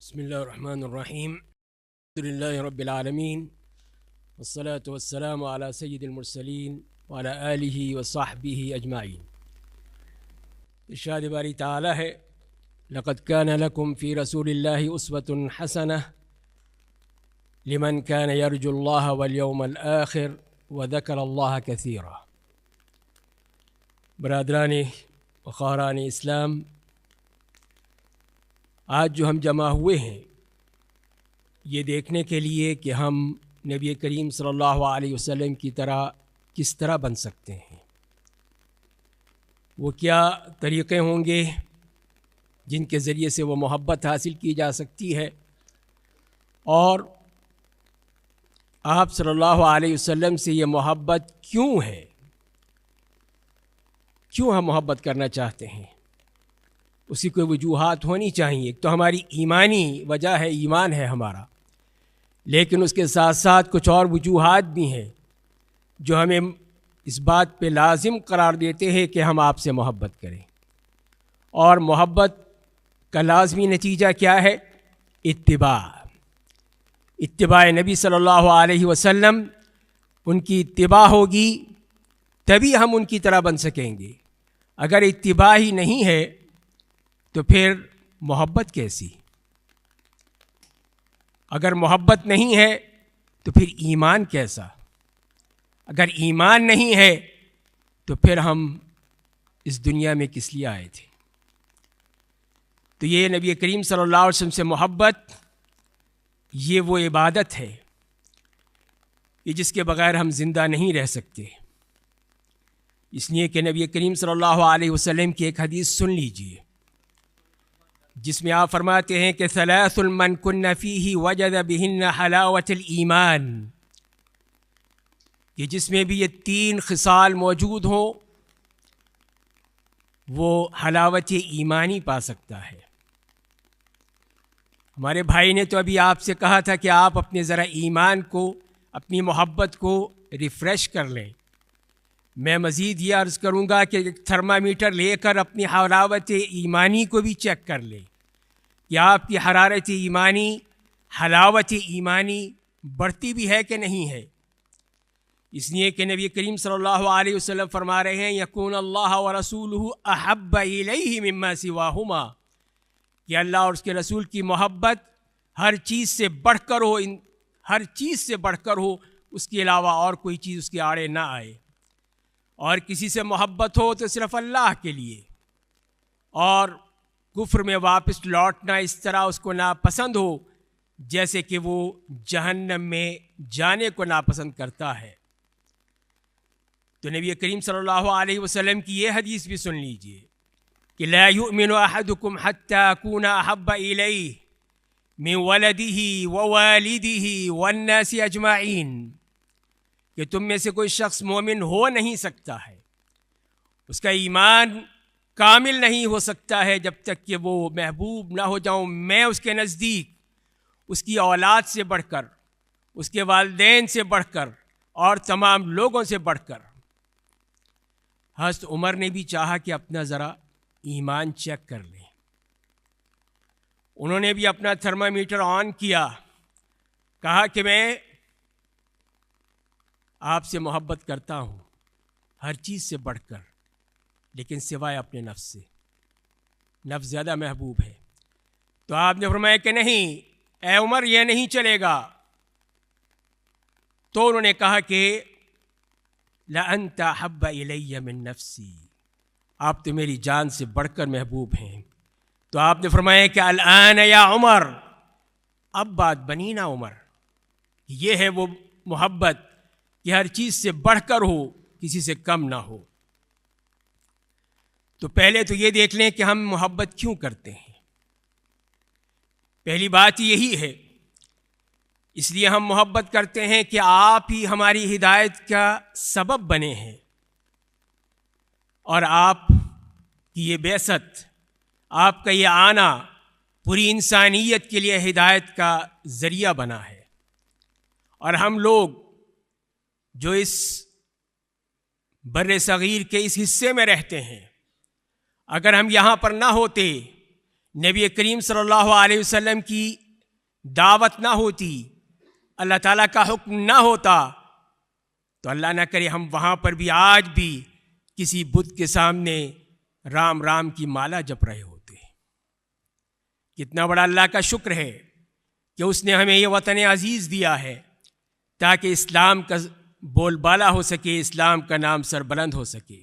بسم الله الرحمن الرحيم. الحمد لله رب العالمين، والصلاة والسلام على سيد المرسلين وعلى آله وصحبه أجمعين. ارشاد باری تعالی ہے، لقد كان لكم في رسول الله أسوة حسنة لمن كان يرجو الله واليوم الآخر وذكر الله كثيرا. برادران و خواہران اسلام، آج جو ہم جمع ہوئے ہیں یہ دیکھنے کے لیے کہ ہم نبی کریم صلی اللہ علیہ وسلم کی طرح کس طرح بن سکتے ہیں، وہ کیا طریقے ہوں گے جن کے ذریعے سے وہ محبت حاصل کی جا سکتی ہے، اور آپ صلی اللہ علیہ وسلم سے یہ محبت کیوں ہے، کیوں ہم محبت کرنا چاہتے ہیں، اس کی کوئی وجوہات ہونی چاہیے. ایک تو ہماری ایمانی وجہ ہے، ایمان ہے ہمارا، لیکن اس کے ساتھ ساتھ کچھ اور وجوہات بھی ہیں جو ہمیں اس بات پہ لازم قرار دیتے ہیں کہ ہم آپ سے محبت کریں. اور محبت کا لازمی نتیجہ کیا ہے؟ اتباع نبی صلی اللہ علیہ وسلم. ان کی اتباع ہوگی تبھی ہم ان کی طرح بن سکیں گے. اگر اتباع ہی نہیں ہے تو پھر محبت کیسی؟ اگر محبت نہیں ہے تو پھر ایمان کیسا؟ اگر ایمان نہیں ہے تو پھر ہم اس دنیا میں کس لیے آئے تھے؟ تو یہ نبی کریم صلی اللہ علیہ وسلم سے محبت، یہ وہ عبادت ہے یہ جس کے بغیر ہم زندہ نہیں رہ سکتے. اس لیے کہ نبی کریم صلی اللہ علیہ وسلم کی ایک حدیث سن لیجئے جس میں آپ فرماتے ہیں کہ ثلاث من کن فیہ وجد بہن حلاوت الایمان، کہ جس میں بھی یہ تین خصال موجود ہوں وہ حلاوت ایمانی پا سکتا ہے. ہمارے بھائی نے تو ابھی آپ سے کہا تھا کہ آپ اپنے ذرا ایمان کو، اپنی محبت کو ریفریش کر لیں. میں مزید یہ عرض کروں گا کہ ایک تھرمامیٹر لے کر اپنی حلاوت ایمانی کو بھی چیک کر لیں کہ آپ کی حرارت ایمانی، حلاوت ایمانی بڑھتی بھی ہے کہ نہیں ہے. اس لیے کہ نبی کریم صلی اللہ علیہ وسلم فرما رہے ہیں یکون اللہ ورسولہ احب الیہ مما سواہما، کہ اللہ اور اس کے رسول کی محبت ہر چیز سے بڑھ کر ہو، ہر چیز سے بڑھ کر ہو، اس کے علاوہ اور کوئی چیز اس کے آڑے نہ آئے. اور کسی سے محبت ہو تو صرف اللہ کے لیے، اور کفر میں واپس لوٹنا اس طرح اس کو ناپسند ہو جیسے کہ وہ جہنم میں جانے کو ناپسند کرتا ہے. تو نبی کریم صلی اللہ علیہ وسلم کی یہ حدیث بھی سن لیجئے کہ لا یؤمن احدکم حتی اکون احب الیہ من ولدہ ووالدہ والناس اجمعین، کہ تم میں سے کوئی شخص مومن ہو نہیں سکتا ہے، اس کا ایمان کامل نہیں ہو سکتا ہے جب تک کہ وہ محبوب نہ ہو جاؤں میں اس کے نزدیک، اس کی اولاد سے بڑھ کر، اس کے والدین سے بڑھ کر، اور تمام لوگوں سے بڑھ کر. حضرت عمر نے بھی چاہا کہ اپنا ذرا ایمان چیک کر لیں. انہوں نے بھی اپنا تھرمامیٹر آن کیا، کہا کہ میں آپ سے محبت کرتا ہوں ہر چیز سے بڑھ کر، لیکن سوائے اپنے نفس سے، نفس زیادہ محبوب ہے. تو آپ نے فرمایا کہ نہیں اے عمر، یہ نہیں چلے گا. تو انہوں نے کہا کہ لأنت أحب إلي من نفسی، آپ تو میری جان سے بڑھ کر محبوب ہیں. تو آپ نے فرمایا کہ الآن یا عمر، اب بات بنی نا عمر. یہ ہے وہ محبت کہ ہر چیز سے بڑھ کر ہو، کسی سے کم نہ ہو. تو پہلے تو یہ دیکھ لیں کہ ہم محبت کیوں کرتے ہیں. پہلی بات یہی ہے، اس لیے ہم محبت کرتے ہیں کہ آپ ہی ہماری ہدایت کا سبب بنے ہیں، اور آپ کی یہ بعثت، آپ کا یہ آنا پوری انسانیت کے لیے ہدایت کا ذریعہ بنا ہے. اور ہم لوگ جو اس بر صغیر کے اس حصے میں رہتے ہیں، اگر ہم یہاں پر نہ ہوتے، نبی کریم صلی اللہ علیہ وسلم کی دعوت نہ ہوتی، اللہ تعالیٰ کا حکم نہ ہوتا، تو اللہ نہ کرے ہم وہاں پر بھی آج بھی کسی بت کے سامنے رام رام کی مالا جپ رہے ہوتے ہیں۔ کتنا بڑا اللہ کا شکر ہے کہ اس نے ہمیں یہ وطن عزیز دیا ہے تاکہ اسلام کا بول بالا ہو سکے، اسلام کا نام سربلند ہو سکے۔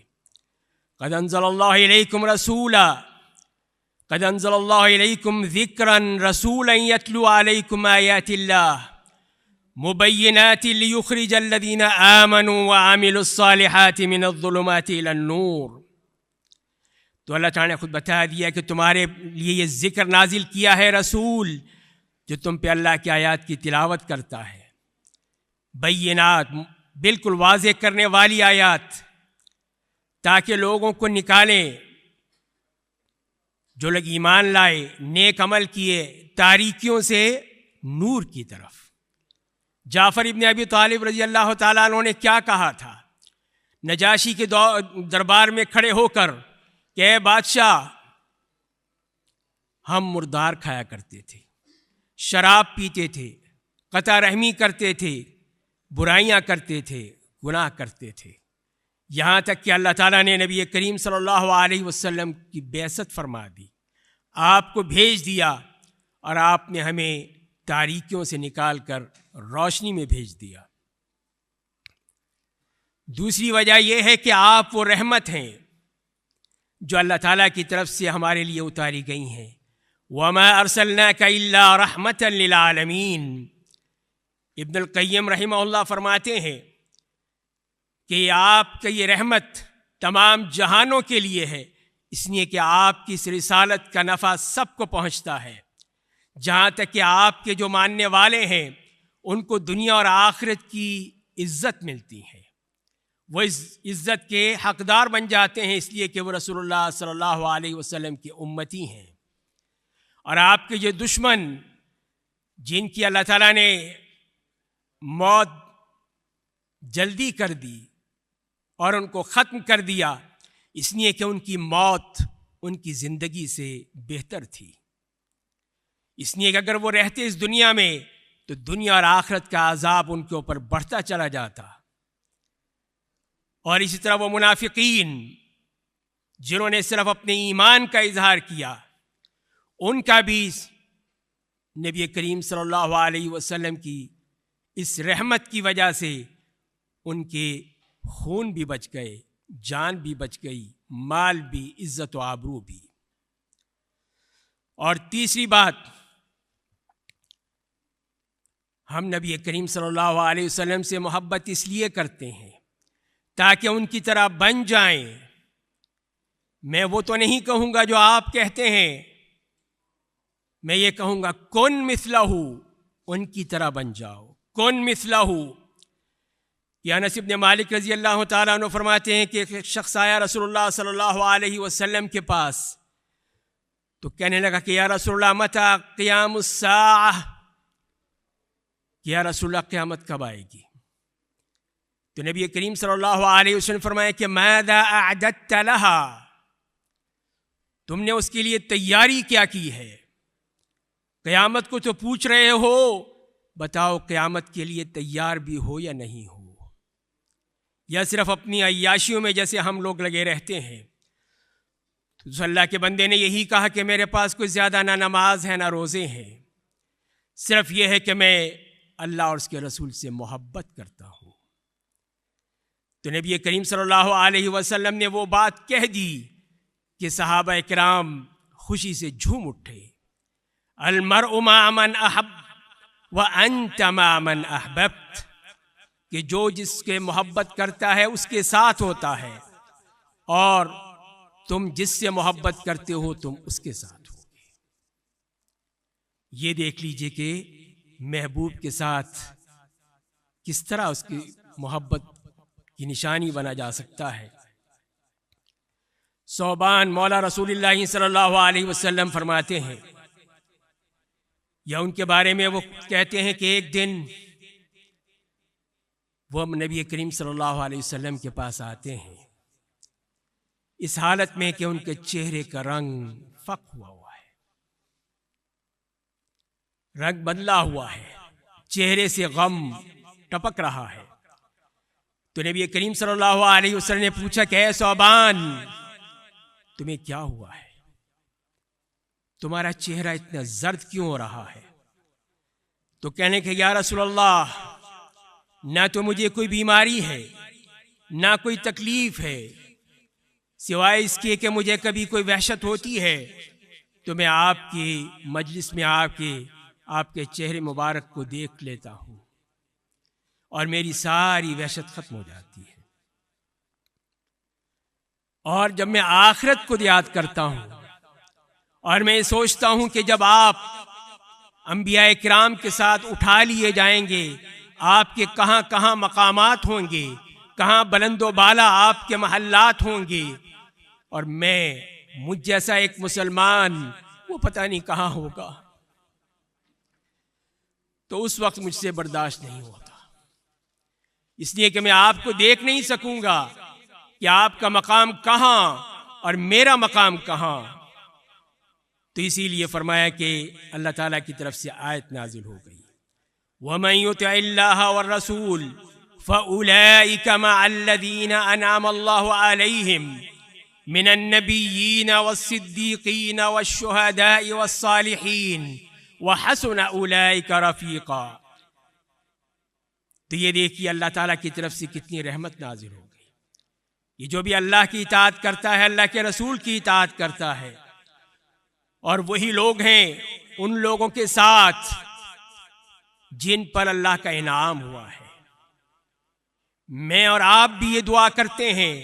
قد انزل اللہ علیکم رسولا، قد انزل اللہ علیکم ذکرا رسولا یتلو علیکم آیات اللہ مبینات لیخرج الذین آمنوا وعملوا الصالحات من الظلمات الی النور۔ تو اللہ تعالیٰ نے خود بتا دیا کہ تمہارے لیے یہ ذکر نازل کیا ہے رسول جو تم پہ اللہ کی آیات کی تلاوت کرتا ہے، بینات بالکل واضح کرنے والی آیات، تاکہ لوگوں کو نکالیں، جو لوگ ایمان لائے، نیک عمل کیے، تاریکیوں سے نور کی طرف۔ جعفر ابن ابی طالب رضی اللہ تعالیٰ عنہ نے کیا کہا تھا نجاشی کے دربار میں کھڑے ہو کر کہ اے بادشاہ، ہم مردار کھایا کرتے تھے، شراب پیتے تھے، قطع رحمی کرتے تھے، برائیاں کرتے تھے، گناہ کرتے تھے، یہاں تک کہ اللہ تعالیٰ نے نبی کریم صلی اللہ علیہ وسلم کی بعثت فرما دی، آپ کو بھیج دیا، اور آپ نے ہمیں تاریکیوں سے نکال کر روشنی میں بھیج دیا۔ دوسری وجہ یہ ہے کہ آپ وہ رحمت ہیں جو اللہ تعالیٰ کی طرف سے ہمارے لیے اتاری گئی ہیں۔ وَمَا أَرْسَلْنَاكَ إِلَّا رَحْمَةً لِلْعَالَمِينَ۔ ابن القیم رحمہ اللہ فرماتے ہیں کہ آپ کا یہ رحمت تمام جہانوں کے لیے ہے، اس لیے کہ آپ کی اس رسالت کا نفع سب کو پہنچتا ہے، جہاں تک کہ آپ کے جو ماننے والے ہیں ان کو دنیا اور آخرت کی عزت ملتی ہے، وہ اس عزت کے حقدار بن جاتے ہیں، اس لیے کہ وہ رسول اللہ صلی اللہ علیہ وسلم کی امتی ہیں۔ اور آپ کے یہ دشمن جن کی اللہ تعالیٰ نے موت جلدی کر دی اور ان کو ختم کر دیا، اس لیے کہ ان کی موت ان کی زندگی سے بہتر تھی، اس لیے کہ اگر وہ رہتے اس دنیا میں تو دنیا اور آخرت کا عذاب ان کے اوپر بڑھتا چلا جاتا۔ اور اسی طرح وہ منافقین جنہوں نے صرف اپنے ایمان کا اظہار کیا، ان کا بھی نبی کریم صلی اللہ علیہ وسلم کی اس رحمت کی وجہ سے ان کے خون بھی بچ گئے، جان بھی بچ گئی، مال بھی، عزت و آبرو بھی۔ اور تیسری بات، ہم نبی کریم صلی اللہ علیہ وسلم سے محبت اس لیے کرتے ہیں تاکہ ان کی طرح بن جائیں۔ میں وہ تو نہیں کہوں گا جو آپ کہتے ہیں، میں یہ کہوں گا کن مثلہ، ان کی طرح بن جاؤ، کن مثلہ۔ یہ انس بن مالک رضی اللہ تعالیٰ عنہ فرماتے ہیں کہ ایک شخص آیا رسول اللہ صلی اللہ علیہ وسلم کے پاس، تو کہنے لگا کہ یا رسول اللہ متی قیام الساعہ، کہ یا رسول اللہ قیامت کب آئے گی؟ تو نبی کریم صلی اللہ علیہ وسلم فرمایا کہ ماذا اعددت لها، تم نے اس کے لیے تیاری کیا کی ہے؟ قیامت کو تو پوچھ رہے ہو، بتاؤ قیامت کے لیے تیار بھی ہو یا نہیں ہو، یا صرف اپنی عیاشیوں میں جیسے ہم لوگ لگے رہتے ہیں۔ تو اللہ کے بندے نے یہی کہا کہ میرے پاس کوئی زیادہ نہ نماز ہے نہ روزے ہیں، صرف یہ ہے کہ میں اللہ اور اس کے رسول سے محبت کرتا ہوں۔ تو نبی کریم صلی اللہ علیہ وسلم نے وہ بات کہہ دی کہ صحابہ کرام خوشی سے جھوم اٹھے۔ المرء مع من احب وانت مع من احببت، کہ جو جس کے محبت کرتا ہے اس کے ساتھ ہوتا ہے، اور تم جس سے محبت کرتے ہو تم اس کے ساتھ ہو۔ یہ دیکھ لیجئے کہ محبوب کے ساتھ کس طرح اس کی محبت کی نشانی بنا جا سکتا ہے۔ صوبان مولا رسول اللہ صلی اللہ علیہ وسلم فرماتے ہیں، یا ان کے بارے میں وہ کہتے ہیں کہ ایک دن وہ نبی کریم صلی اللہ علیہ وسلم کے پاس آتے ہیں اس حالت میں کہ ان کے چہرے کا رنگ فق ہوا ہے، رنگ بدلا ہوا ہے، چہرے سے غم ٹپک رہا ہے۔ تو نبی کریم صلی اللہ علیہ وسلم نے پوچھا کہ اے ثعبان، تمہیں کیا ہوا ہے؟ تمہارا چہرہ اتنا زرد کیوں ہو رہا ہے؟ تو کہنے کہ یا رسول اللہ، نہ تو مجھے کوئی بیماری ہے، نہ کوئی تکلیف ہے، سوائے اس کے کہ مجھے کبھی کوئی وحشت ہوتی ہے تو میں آپ کی مجلس میں آپ کے چہرے مبارک کو دیکھ لیتا ہوں اور میری ساری وحشت ختم ہو جاتی ہے۔ اور جب میں آخرت کو یاد کرتا ہوں اور میں سوچتا ہوں کہ جب آپ انبیاء کرام کے ساتھ اٹھا لیے جائیں گے، آپ کے کہاں کہاں مقامات ہوں گے، کہاں بلند و بالا آپ کے محلات ہوں گے، اور مجھ جیسا ایک مسلمان وہ پتہ نہیں کہاں ہوگا، تو اس وقت مجھ سے برداشت نہیں ہوتا، اس لیے کہ میں آپ کو دیکھ نہیں سکوں گا کہ آپ کا مقام کہاں اور میرا مقام کہاں۔ تو اسی لیے فرمایا کہ اللہ تعالیٰ کی طرف سے آیت نازل ہو گئی، وَمَن يُطِعِ اللَّهَ وَالرَّسُولَ فَأُولَئِكَ مَعَ الَّذِينَ أَنْعَمَ اللَّهُ عَلَيْهِمْ مِنَ النَّبِيِّينَ وَالصِّدِّيقِينَ وَالشُّهَدَاءِ وَالصَّالِحِينَ وَحَسُنَ أُولَئِكَ رَفِيقًا۔ تو یہ دیکھیے اللہ تعالیٰ کی طرف سے کتنی رحمت نازل ہو گئی۔ یہ جو بھی اللہ کی اطاعت کرتا ہے، اللہ کے رسول کی اطاعت کرتا ہے، اور وہی لوگ ہیں ان لوگوں کے ساتھ جن پر اللہ کا انعام ہوا ہے۔ میں اور آپ بھی یہ دعا کرتے ہیں،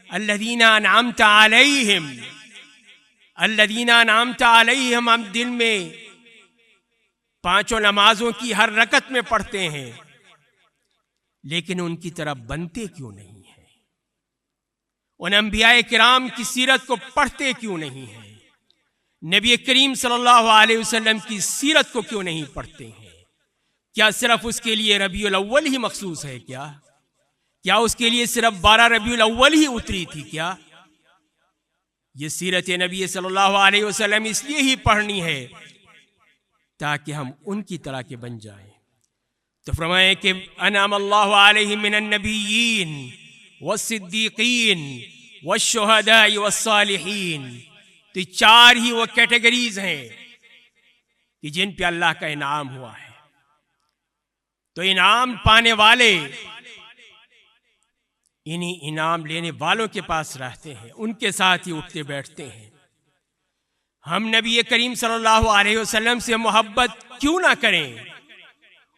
الذین انعمت علیہم، الذین انعمت علیہم، ہم دن میں 5 نمازوں کی ہر رکعت میں پڑھتے ہیں، لیکن ان کی طرح بنتے کیوں نہیں ہیں؟ ان انبیاء کرام کی سیرت کو پڑھتے کیوں نہیں ہیں؟ نبی کریم صلی اللہ علیہ وسلم کی سیرت کو کیوں نہیں پڑھتے ہیں؟ کیا صرف اس کے لیے ربیع الاول ہی مخصوص ہے کیا اس کے لیے صرف 12 ربیع الاول ہی اتری تھی کیا؟ یہ سیرت نبی صلی اللہ علیہ وسلم اس لیے ہی پڑھنی ہے تاکہ ہم ان کی طرح کے بن جائیں۔ تو فرمائے کہ انعم اللہ علیہم من النبیین والصدیقین والشہداء والصالحین۔ تو 4 ہی وہ کیٹیگریز ہیں کہ جن پہ اللہ کا انعام ہوا ہے۔ تو انعام پانے والے انہی انعام لینے والوں کے پاس رہتے ہیں، ان کے ساتھ ہی اٹھتے بیٹھتے ہیں۔ ہم نبی کریم صلی اللہ علیہ وسلم سے محبت کیوں نہ کریں؟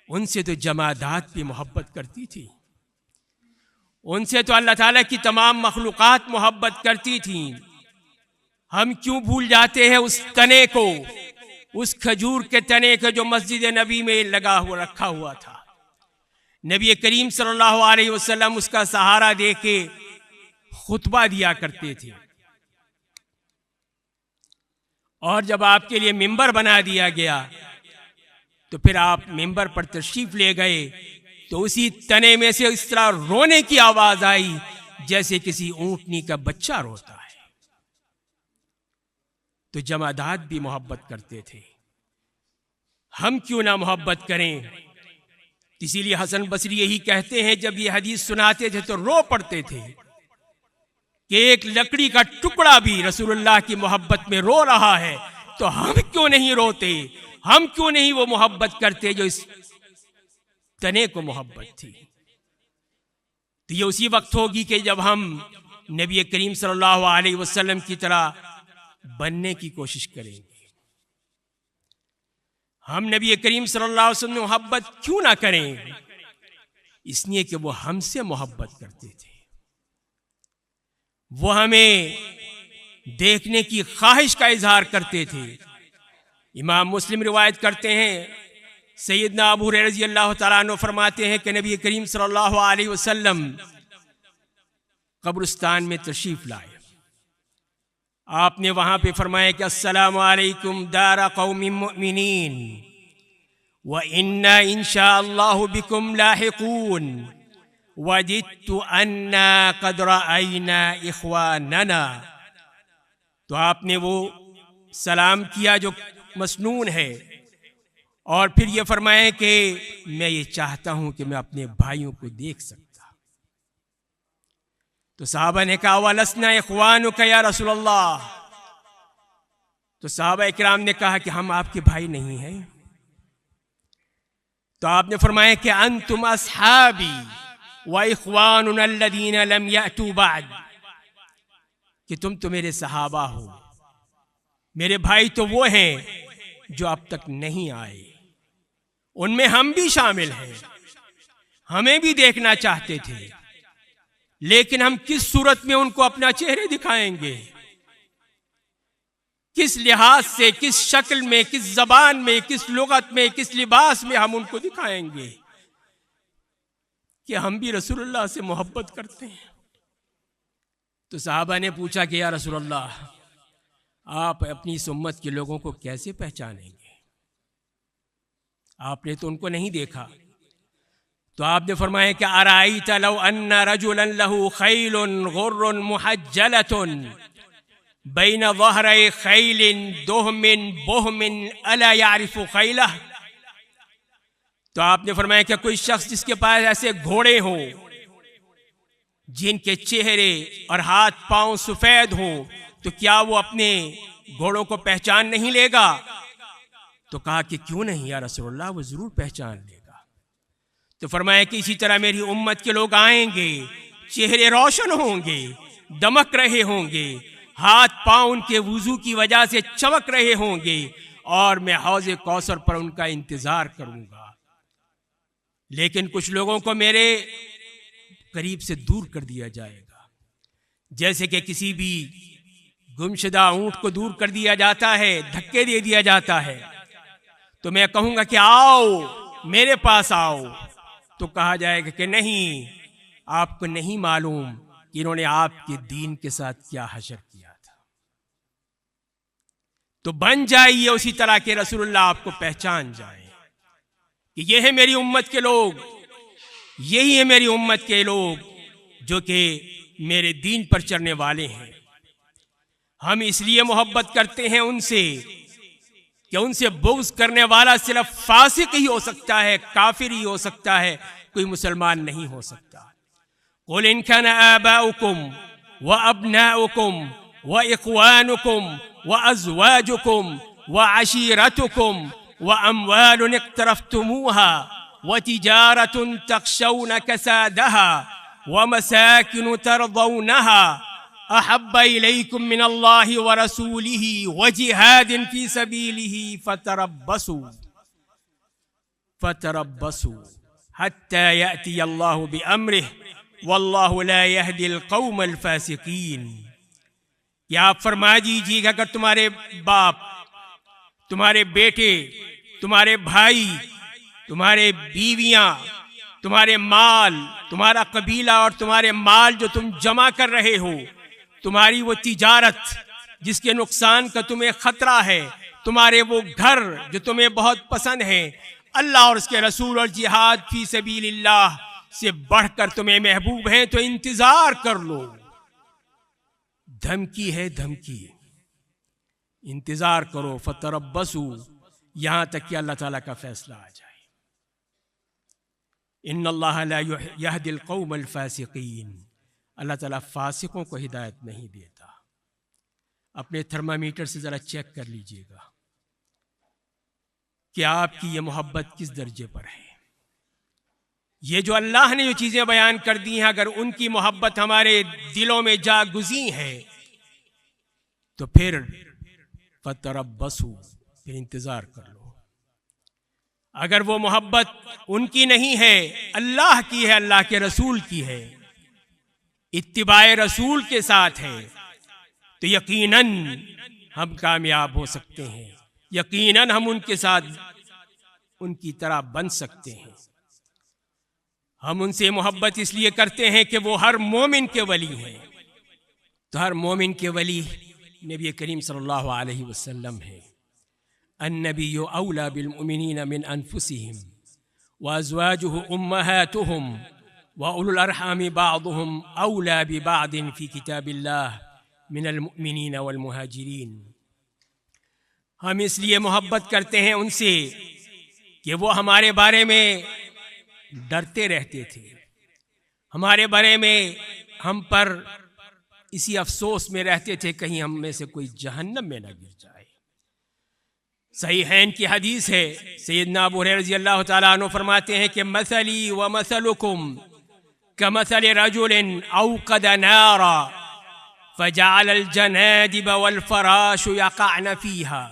ان سے تو جمادات بھی محبت کرتی تھی، ان سے تو اللہ تعالیٰ کی تمام مخلوقات محبت کرتی تھیں۔ ہم کیوں بھول جاتے ہیں اس تنے کو، اس کھجور کے تنے کو جو مسجد نبی میں رکھا ہوا تھا؟ نبی کریم صلی اللہ علیہ وسلم اس کا سہارا دے کے خطبہ دیا کرتے تھے، اور جب آپ کے لیے ممبر بنا دیا گیا تو پھر آپ ممبر پر تشریف لے گئے تو اسی تنے میں سے اس طرح رونے کی آواز آئی جیسے کسی اونٹنی کا بچہ روتا ہے۔ تو جمادات بھی محبت کرتے تھے، ہم کیوں نہ محبت کریں؟ اسی لیے حسن بصری یہی کہتے ہیں، جب یہ حدیث سناتے تھے تو رو پڑتے تھے کہ ایک لکڑی کا ٹکڑا بھی رسول اللہ کی محبت میں رو رہا ہے تو ہم کیوں نہیں روتے؟ ہم کیوں نہیں وہ محبت کرتے جو اس تنے کو محبت تھی؟ تو یہ اسی وقت ہوگی کہ جب ہم نبی کریم صلی اللہ علیہ وسلم کی طرح بننے کی کوشش کریں گے۔ ہم نبی کریم صلی اللہ علیہ وسلم محبت کیوں نہ کریں؟ اس لیے کہ وہ ہم سے محبت کرتے تھے، وہ ہمیں دیکھنے کی خواہش کا اظہار کرتے تھے۔ امام مسلم روایت کرتے ہیں، سیدنا ابو ہریرہ رضی اللہ تعالیٰ عنہ فرماتے ہیں کہ نبی کریم صلی اللہ علیہ وسلم قبرستان میں تشریف لائے، آپ نے وہاں پہ فرمایا کہ السلام علیکم دار قوم مؤمنین وَإِنَّا إِن شَاءَ اللَّهُ بِكُمْ لَاحِقُونَ وَجِدْتُ أَنَّا قَدْ رَأَيْنَا إِخْوَانَنَا۔ تو آپ نے وہ سلام کیا جو مسنون ہے، اور پھر یہ فرمائیں کہ میں یہ چاہتا ہوں کہ میں اپنے بھائیوں کو دیکھ سکتا. تو صحابہ نے کہا وَلَسْنَا إِخْوَانُكَ یا رسول اللہ. تو صحابہ اکرام نے کہا کہ ہم آپ کے بھائی نہیں ہیں. تو آپ نے فرمایا کہ انتم اصحابی واخواننا الذین لم یأتوا بعد، کہ تم تو میرے صحابہ ہو، میرے بھائی تو وہ ہیں جو اب تک نہیں آئے، ان میں ہم بھی شامل ہیں، ہمیں بھی دیکھنا چاہتے تھے، لیکن ہم کس صورت میں ان کو اپنا چہرے دکھائیں گے، کس لحاظ سے، کس شکل میں، کس زبان میں، کس لغت میں، کس لباس میں ہم ان کو دکھائیں گے کہ ہم بھی رسول اللہ سے محبت کرتے ہیں. تو صحابہ نے پوچھا کہ یا رسول اللہ، آپ اپنی اس امت کے لوگوں کو کیسے پہچانیں گے؟ آپ نے تو ان کو نہیں دیکھا. تو آپ نے فرمایا کہ ارائیت لو ان رجلا له خیل غر محجلة بین ظہر خیل دہم بہم الا یعرف خیلہ. تو آپ نے فرمایا کہ کوئی شخص جس کے پاس ایسے گھوڑے ہوں جن کے چہرے اور ہاتھ پاؤں سفید ہوں، تو کیا وہ اپنے گھوڑوں کو پہچان نہیں لے گا؟ تو کہا کہ کیوں نہیں یا رسول اللہ، وہ ضرور پہچان لے گا. تو فرمایا کہ اسی طرح میری امت کے لوگ آئیں گے، چہرے روشن ہوں گے، دمک رہے ہوں گے، ہاتھ پاؤں ان کے وضو کی وجہ سے چمک رہے ہوں گے، اور میں حوض کوثر پر ان کا انتظار کروں گا. لیکن کچھ لوگوں کو میرے قریب سے دور کر دیا جائے گا، جیسے کہ کسی بھی گمشدہ اونٹ کو دور کر دیا جاتا ہے، دھکے دے دیا جاتا ہے. تو میں کہوں گا کہ آؤ میرے پاس آؤ، تو کہا جائے گا کہ نہیں، آپ کو نہیں معلوم کہ انہوں نے آپ کے دین کے ساتھ کیا حشر کیا تھا. تو بن جائیے اسی طرح کہ رسول اللہ آپ کو پہچان جائیں کہ یہ ہے میری امت کے لوگ، یہی ہے میری امت کے لوگ جو کہ میرے دین پر چلنے والے ہیں. ہم اس لیے محبت کرتے ہیں ان سے کہ ان سے بغض کرنے والا صرف فاسق ہی ہو سکتا ہے، کافر ہی ہو سکتا ہے، کوئی مسلمان نہیں ہو سکتا. قل ان كان آباؤكم وأبناؤكم وإخوانكم وأزواجكم وعشيرتكم وأموال اقترفتموها وتجارة تخشون كسادها ومساكن ترضونها أحب إليكم من الله ورسوله وجهاد في سبيله فتربصوا حتى يأتي الله بأمره واللہ لا يهدي القوم الفاسقین. کہ آپ فرما دیجیے کہ اگر تمہارے باپ، تمہارے بیٹے، تمہارے بھائی، تمہارے بیویاں، تمہارے مال، تمہارا قبیلہ اور تمہارے مال جو تم جمع کر رہے ہو، تمہاری وہ تجارت جس کے نقصان کا تمہیں خطرہ ہے، تمہارے وہ گھر جو تمہیں بہت پسند ہیں، اللہ اور اس کے رسول اور جہاد فی سبیل اللہ سے بڑھ کر تمہیں محبوب ہیں، تو انتظار کر لو. دھمکی ہے دھمکی، انتظار کرو. فتربصوا، یہاں تک کہ اللہ تعالیٰ کا فیصلہ آ جائے. ان اللہ لا یہدی القوم الفاسقین، اللہ تعالیٰ فاسقوں کو ہدایت نہیں دیتا. اپنے تھرمامیٹر سے ذرا چیک کر لیجئے گا کہ آپ کی یہ محبت کس درجے پر ہے. یہ جو اللہ نے جو چیزیں بیان کر دی ہیں، اگر ان کی محبت ہمارے دلوں میں جا گزی ہے تو پھر فتربصوا، پھر انتظار کر لو. اگر وہ محبت ان کی نہیں ہے، اللہ کی ہے، اللہ کے رسول کی ہے، اتباع رسول کے ساتھ ہے، تو یقیناً ہم کامیاب ہو سکتے ہیں، یقیناً ہم ان کے ساتھ ان کی طرح بن سکتے ہیں. ہم ان سے محبت اس لیے کرتے ہیں کہ وہ ہر مومن کے ولی ہیں. تو ہر مومن کے ولی نبی کریم صلی اللہ علیہ وسلم ہے. النبی اولا بالمؤمنین من انفسهم وازواجه امہاتهم واولو الارحام بعضهم اولا ببعض في کتاب اللہ من المؤمنین والمہاجرین. ہم اس لیے محبت کرتے ہیں ان سے کہ وہ ہمارے بارے میں ڈرتے رہتے تھے، ہمارے بارے میں ہم پر اسی افسوس میں رہتے تھے کہیں ہم میں سے کوئی جہنم میں نہ گر جائے۔ صحیحین کی حدیث ہے، سیدنا ابو ہریرہ رضی اللہ تعالیٰ عنہ فرماتے ہیں کہ مثلی ومثلکم كمثل رجل اوقد نارا فجعل الجنادب والفراش يقعن فيها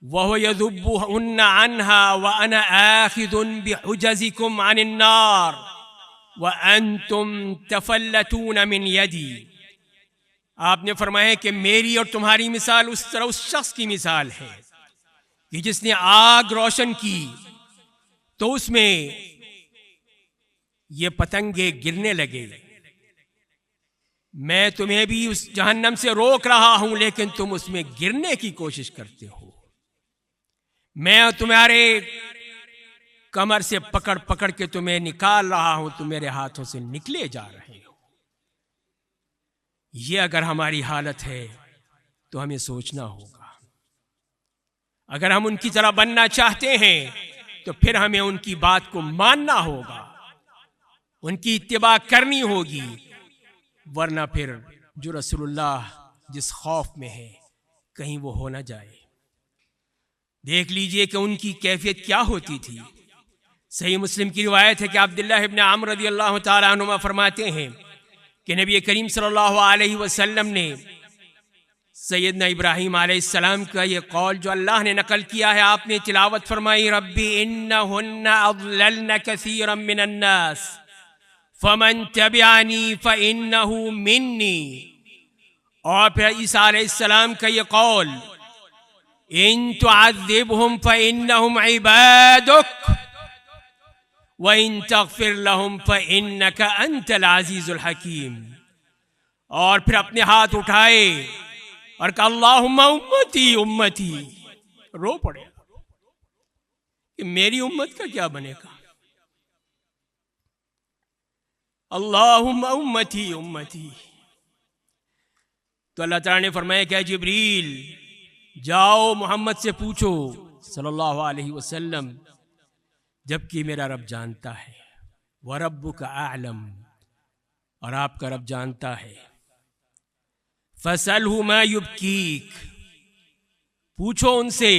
وهو يذبهن عنها وأنا آخذ بحجزكم عن النار وأنتم تفلتون من يدي۔ آپ نے فرمایا کہ میری اور تمہاری مثال اس طرح اس شخص کی مثال ہے کہ جس نے آگ روشن کی تو اس میں یہ پتنگے گرنے لگے، میں تمہیں بھی اس جہنم سے روک رہا ہوں لیکن تم اس میں گرنے کی کوشش کرتے ہو، میں تمہارے کمر سے پکڑ پکڑ کے تمہیں نکال رہا ہوں، تم میرے ہاتھوں سے نکلے جا رہے ہو۔ یہ اگر ہماری حالت ہے تو ہمیں سوچنا ہوگا، اگر ہم ان کی طرح بننا چاہتے ہیں تو پھر ہمیں ان کی بات کو ماننا ہوگا، ان کی اتباع کرنی ہوگی، ورنہ پھر جو رسول اللہ جس خوف میں ہے کہیں وہ ہو نہ جائے۔ دیکھ لیجئے کہ ان کی کیفیت کیا ہوتی تھی۔ صحیح مسلم کی روایت ہے کہ عبداللہ ابن عمرو رضی اللہ تعالیٰ عنہما فرماتے ہیں کہ نبی کریم صلی اللہ علیہ وسلم نے سیدنا ابراہیم علیہ السلام کا یہ قول جو اللہ نے نقل کیا ہے، آپ نے تلاوت فرمائی، ربی انہن اضللن کثیرا من الناس فمن تبعنی فانہ منی۔ اور پھر عیسیٰ علیہ السلام کا یہ قول، ان تعذبہم فانہم عبادک وَإِن تَغْفِرْ لَهُمْ فَإِنَّكَ أَنْتَ الْعَزِيزُ الْحَكِيمُ۔ اور پھر اپنے ہاتھ اٹھائے اور کہا اللہم امتی امتی، رو پڑے کہ میری امت کا کیا بنے گا، اللہم امتی امتی۔ تو اللہ تعالیٰ نے فرمایا کہ اے جبریل جاؤ محمد سے پوچھو صلی اللہ علیہ وسلم، جبکہ میرا رب جانتا ہے، وَرَبُّكَ أَعْلَمُ، اور آپ کا رب جانتا ہے، فَاسْأَلْهُ مَا يُبْكِيكَ، پوچھو ان سے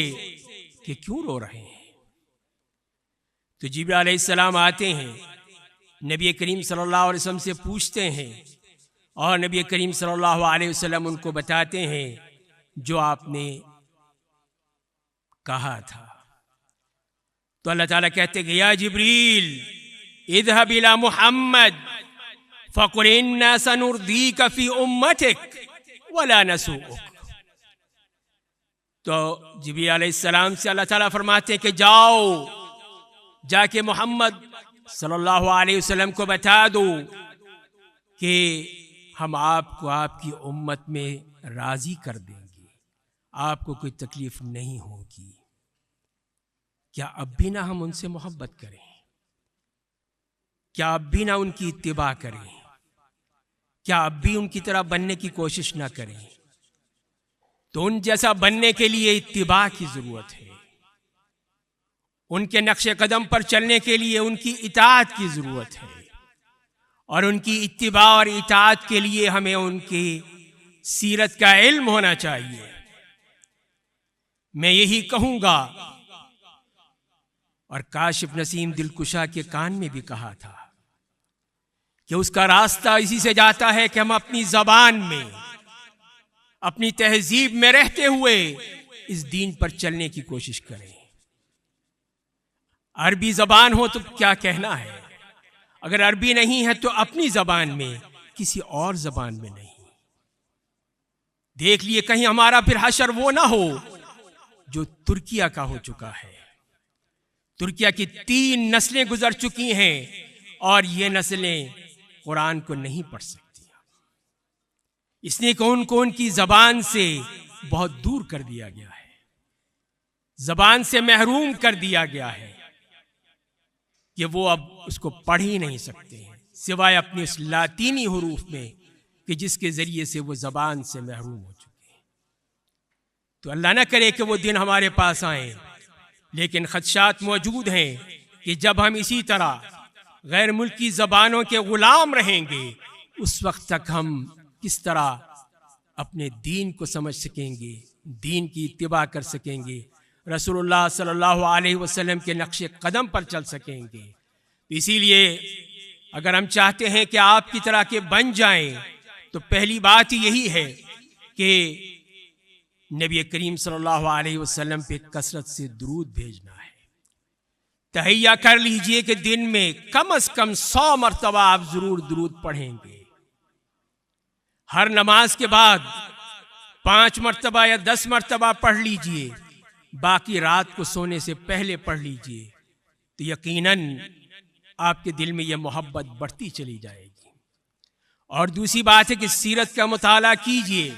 کہ کیوں رو رہے ہیں۔ تو جبریل علیہ السلام آتے ہیں، نبی کریم صلی اللہ علیہ وسلم سے پوچھتے ہیں، اور نبی کریم صلی اللہ علیہ وسلم ان کو بتاتے ہیں جو آپ نے کہا تھا۔ تو اللہ تعالیٰ کہتے کہ یا جبریل اذهب الى محمد فقل انا سنرضيك في امتك ولا نسوءك۔ تو جبریل علیہ السلام سے اللہ تعالیٰ فرماتے ہیں کہ جاؤ، جا کے محمد صلی اللہ علیہ وسلم کو بتا دو کہ ہم آپ کو آپ کی امت میں راضی کر دیں گے، آپ کو کوئی تکلیف نہیں ہوگی۔ کیا اب بھی نہ ہم ان سے محبت کریں؟ کیا اب بھی نہ ان کی اتباع کریں؟ کیا اب بھی ان کی طرح بننے کی کوشش نہ کریں؟ تو ان جیسا بننے کے لیے اتباع کی ضرورت ہے، ان کے نقش قدم پر چلنے کے لیے ان کی اطاعت کی ضرورت ہے، اور ان کی اتباع اور اطاعت کے لیے ہمیں ان کی سیرت کا علم ہونا چاہیے۔ میں یہی کہوں گا، اور کاشف نسیم دلکشا کے کان میں بھی کہا تھا کہ اس کا راستہ اسی سے جاتا ہے کہ ہم اپنی زبان میں، اپنی تہذیب میں رہتے ہوئے اس دین پر چلنے کی کوشش کریں۔ عربی زبان ہو تو کیا کہنا ہے، اگر عربی نہیں ہے تو اپنی زبان میں، کسی اور زبان میں نہیں۔ دیکھ لیے کہیں ہمارا پھر حشر وہ نہ ہو جو ترکیہ کا ہو چکا ہے۔ ترکیہ کی 3 نسلیں گزر چکی ہیں اور یہ نسلیں قرآن کو نہیں پڑھ سکتی، اس لیے کہ ان کو ان کی زبان سے بہت دور کر دیا گیا ہے، زبان سے محروم کر دیا گیا ہے کہ وہ اب اس کو پڑھ ہی نہیں سکتے ہیں سوائے اپنی اس لاطینی حروف میں کہ جس کے ذریعے سے وہ زبان سے محروم ہو چکے ہیں۔ تو اللہ نہ کرے کہ وہ دن ہمارے پاس آئیں لیکن خدشات موجود ہیں کہ جب ہم اسی طرح غیر ملکی زبانوں کے غلام رہیں گے اس وقت تک ہم کس طرح اپنے دین کو سمجھ سکیں گے، دین کی اتباع کر سکیں گے، رسول اللہ صلی اللہ علیہ وسلم کے نقش قدم پر چل سکیں گے۔ اسی لیے اگر ہم چاہتے ہیں کہ آپ کی طرح کے بن جائیں تو پہلی بات یہی ہے کہ نبی کریم صلی اللہ علیہ وسلم پہ کثرت سے درود بھیجنا ہے۔ تہیہ کر لیجئے کہ دن میں کم از کم 100 مرتبہ آپ ضرور درود پڑھیں گے۔ ہر نماز کے بعد 5 مرتبہ یا 10 مرتبہ پڑھ لیجئے، باقی رات کو سونے سے پہلے پڑھ لیجئے، تو یقیناً آپ کے دل میں یہ محبت بڑھتی چلی جائے گی۔ اور دوسری بات ہے کہ سیرت کا مطالعہ کیجئے،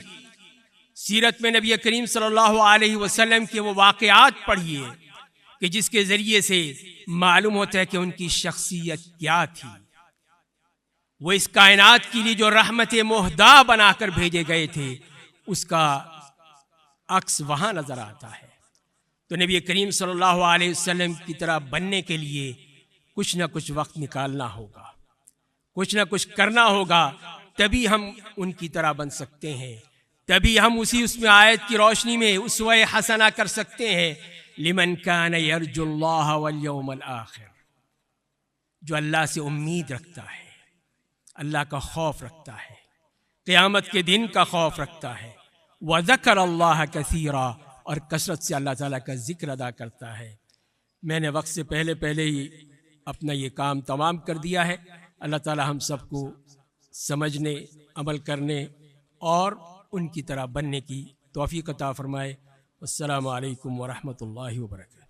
سیرت میں نبی کریم صلی اللہ علیہ وسلم کے وہ واقعات پڑھیے کہ جس کے ذریعے سے معلوم ہوتا ہے کہ ان کی شخصیت کیا تھی۔ وہ اس کائنات کے لیے جو رحمت مہدیٰ بنا کر بھیجے گئے تھے اس کا عکس وہاں نظر آتا ہے۔ تو نبی کریم صلی اللہ علیہ وسلم کی طرح بننے کے لیے کچھ نہ کچھ وقت نکالنا ہوگا، کچھ نہ کچھ کرنا ہوگا، تبھی ہم ان کی طرح بن سکتے ہیں، تبھی ہم اس میں آیت کی روشنی میں اسوہ حسنہ کر سکتے ہیں۔ لمن کان یرجو اللہ والیوم الآخر، جو اللہ سے امید رکھتا ہے، اللہ کا خوف رکھتا ہے، قیامت کے دن کا خوف رکھتا ہے، وذکر اللہ کثیرا، اور کثرت سے اللہ تعالیٰ کا ذکر ادا کرتا ہے۔ میں نے وقت سے پہلے ہی اپنا یہ کام تمام کر دیا ہے۔ اللہ تعالیٰ ہم سب کو سمجھنے، عمل کرنے اور ان کی طرح بننے کی توفیق عطا فرمائے۔ السلام علیکم ورحمۃ اللہ وبرکاتہ۔